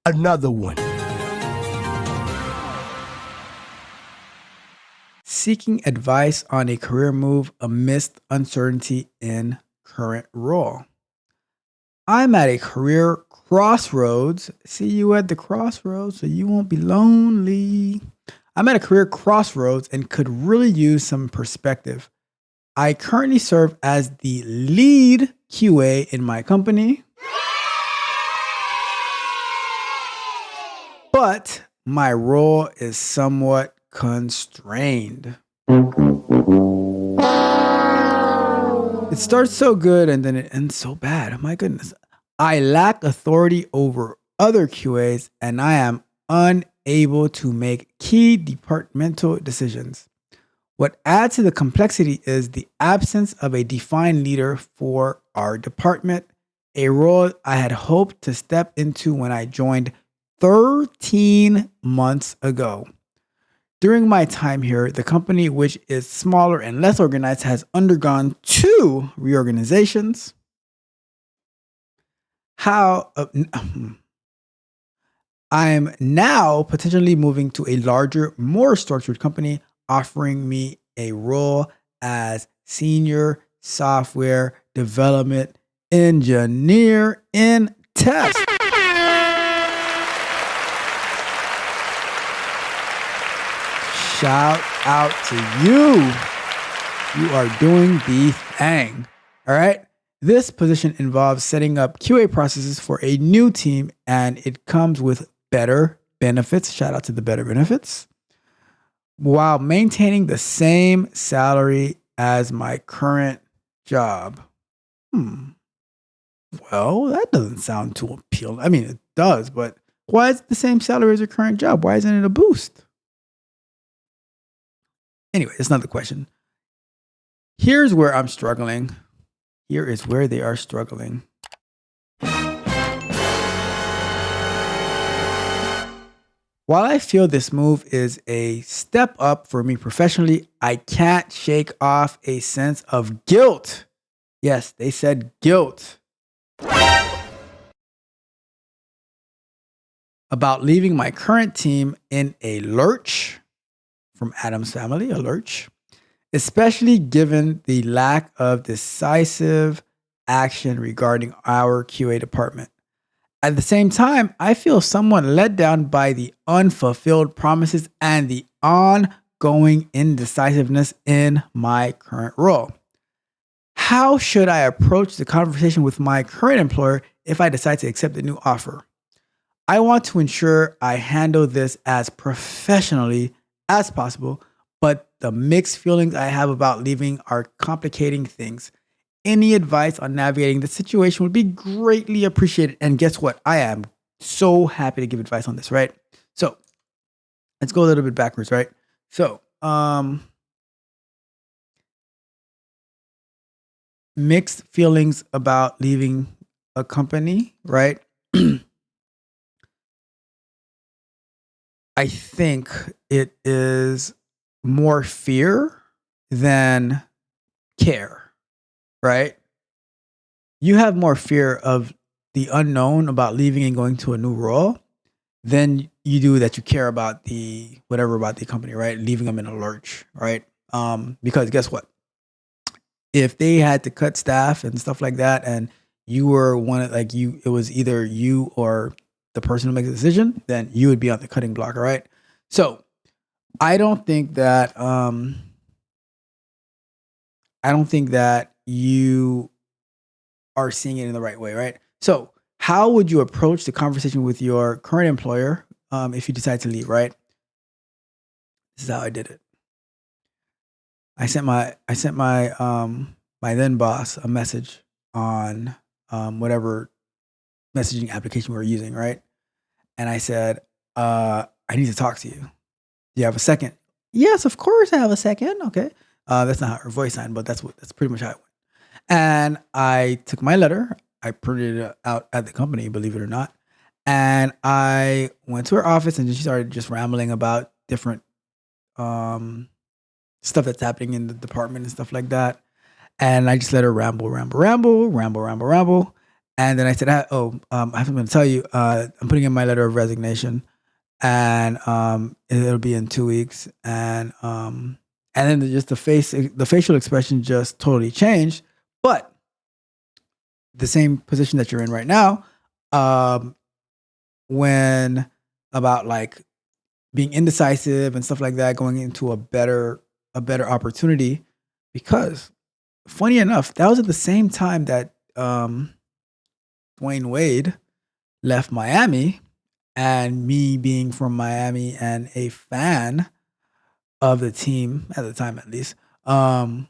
another one. Seeking advice on a career move amidst uncertainty in current role. I'm at a career crossroads. See you at the crossroads so you won't be lonely. I'm at a career crossroads and could really use some perspective. I currently serve as the lead QA in my company, but my role is somewhat constrained. It starts so good and then it ends so bad. My goodness. I lack authority over other QAs and I am unable to make key departmental decisions. What adds to the complexity is the absence of a defined leader for our department, a role I had hoped to step into when I joined 13 months ago. During my time here, the company, which is smaller and less organized, has undergone 2 reorganizations. I am now potentially moving to a larger, more structured company, offering me a role as senior software development engineer in test. Shout out to you. You are doing the thing. All right. This position involves setting up QA processes for a new team, and it comes with better benefits. Shout out to the better benefits, while maintaining the same salary as my current job. Well, that doesn't sound too appealing. I mean, it does, but why is it the same salary as your current job? Why isn't it a boost? Anyway, that's not the question. Here's where I'm struggling. Here is where they are struggling. While I feel this move is a step up for me professionally, I can't shake off a sense of guilt. Yes, they said guilt. About leaving my current team in a lurch, from Adam's family, a lurch, especially given the lack of decisive action regarding our QA department. At the same time, I feel somewhat let down by the unfulfilled promises and the ongoing indecisiveness in my current role. How should I approach the conversation with my current employer if I decide to accept the new offer? I want to ensure I handle this as professionally as possible, but the mixed feelings I have about leaving are complicating things. Any advice on navigating the situation would be greatly appreciated. And guess what? I am so happy to give advice on this, right? So let's go a little bit backwards, right? So, mixed feelings about leaving a company, right? I think it is more fear than care, right? You have more fear of the unknown about leaving and going to a new role than you do that you care about the whatever about the company, right? Leaving them in a lurch, right? Because guess what? If they had to cut staff and stuff like that, and you were one of like you, it was either you or the person who makes the decision, then you would be on the cutting block, all right? So I don't think that you are seeing it in the right way, right? So how would you approach the conversation with your current employer if you decide to leave, right? This is how I did it. I sent my my then boss a message on whatever messaging application we were using, right? And I said, I need to talk to you. Do you have a second? Yes, of course I have a second. Okay. That's not how her voice sounded, but that's pretty much how it went. And I took my letter, I printed it out at the company, believe it or not. And I went to her office and she started just rambling about different stuff that's happening in the department and stuff like that. And I just let her ramble. And then I said, I haven't been to tell you, I'm putting in my letter of resignation, and it'll be in 2 weeks. And then just the facial expression just totally changed. But the same position that you're in right now, when about like being indecisive and stuff like that, going into a better opportunity, because funny enough, that was at the same time that Dwayne Wade left Miami, and me being from Miami and a fan of the team at the time, at least, I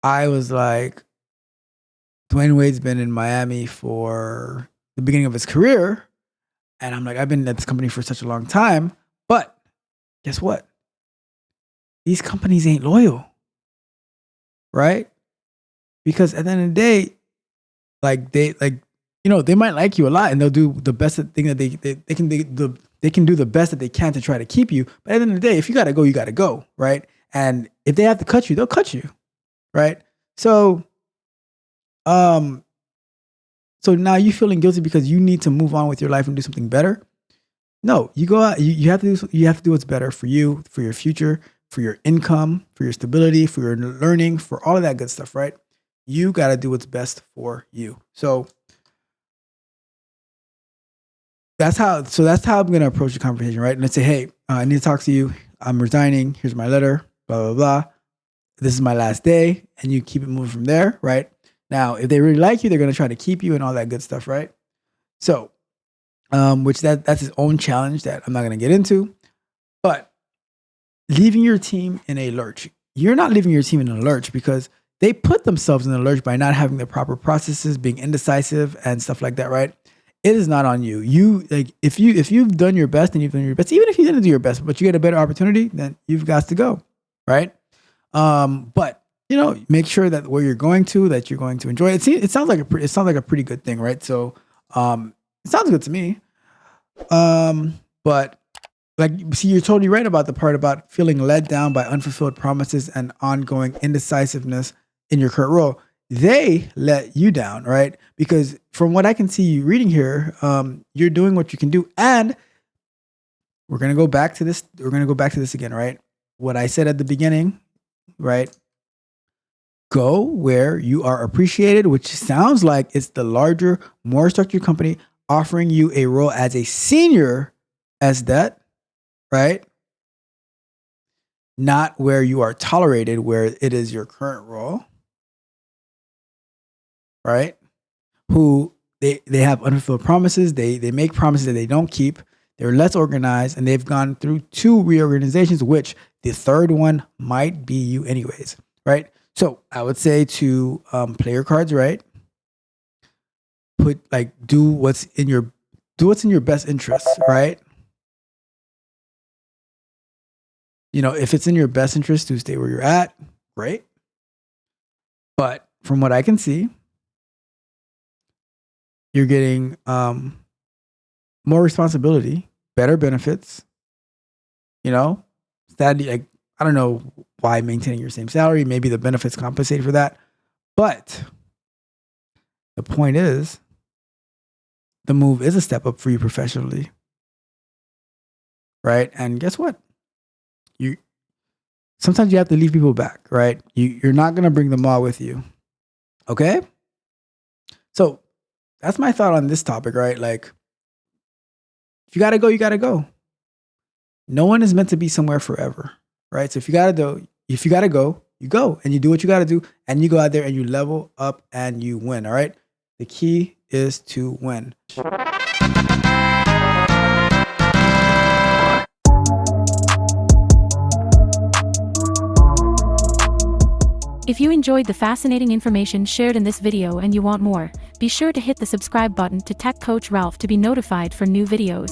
was like, Dwayne Wade's been in Miami for the beginning of his career, and I'm like, I've been at this company for such a long time, but guess what? These companies ain't loyal, right? Because at the end of the day, like they might like you a lot, and they'll do the best thing that they can do the best that they can to try to keep you. But at the end of the day, if you gotta go, you gotta go, right? And if they have to cut you, they'll cut you, right? So, so now you feeling guilty because you need to move on with your life and do something better. No, you go out. You have to do what's better for you, for your future, for your income, for your stability, for your learning, for all of that good stuff, right? You got to do what's best for you. So that's how I'm going to approach the conversation, right? And let's say, hey, I need to talk to you. I'm resigning. Here's my letter, blah, blah, blah. This is my last day. And you keep it moving from there, right? Now, if they really like you, they're going to try to keep you and all that good stuff, right? So, which that's his own challenge that I'm not going to get into. But leaving your team in a lurch. You're not leaving your team in a lurch because they put themselves in a lurch by not having the proper processes, being indecisive and stuff like that, right? It is not on you. You like if you've done your best and you've done your best, even if you didn't do your best, but you get a better opportunity, then you've got to go, right? But make sure that where you're going to, that you're going to enjoy it. It sounds like a pretty good thing, right? So, it sounds good to me. But like, see, you're totally right about the part about feeling let down by unfulfilled promises and ongoing indecisiveness in your current role. They let you down, right? Because from what I can see you reading here, you're doing what you can do. And we're going to go back to this. We're going to go back to this again, right? What I said at the beginning, right? Go where you are appreciated, which sounds like it's the larger, more structured company offering you a role as a senior as that, right? Not where you are tolerated, where it is your current role, right? Who they have unfulfilled promises. They make promises that they don't keep. They're less organized, and they've gone through 2 reorganizations, which the third one might be you anyways, right? So I would say to play your cards right. Do what's in your best interest, right? If it's in your best interest to stay where you're at, great. But from what I can see, you're getting more responsibility, better benefits. Sadly, I don't know why maintaining your same salary. Maybe the benefits compensate for that. But the point is, the move is a step up for you professionally, right? And guess what? Sometimes you have to leave people back, right? You're not going to bring them all with you. Okay? So that's my thought on this topic, right? Like, if you got to go, you got to go. No one is meant to be somewhere forever, right? So if you got to go, you go and you do what you got to do, and you go out there and you level up and you win, all right? The key is to win. If you enjoyed the fascinating information shared in this video and you want more, be sure to hit the subscribe button to Tech Coach Ralph to be notified for new videos.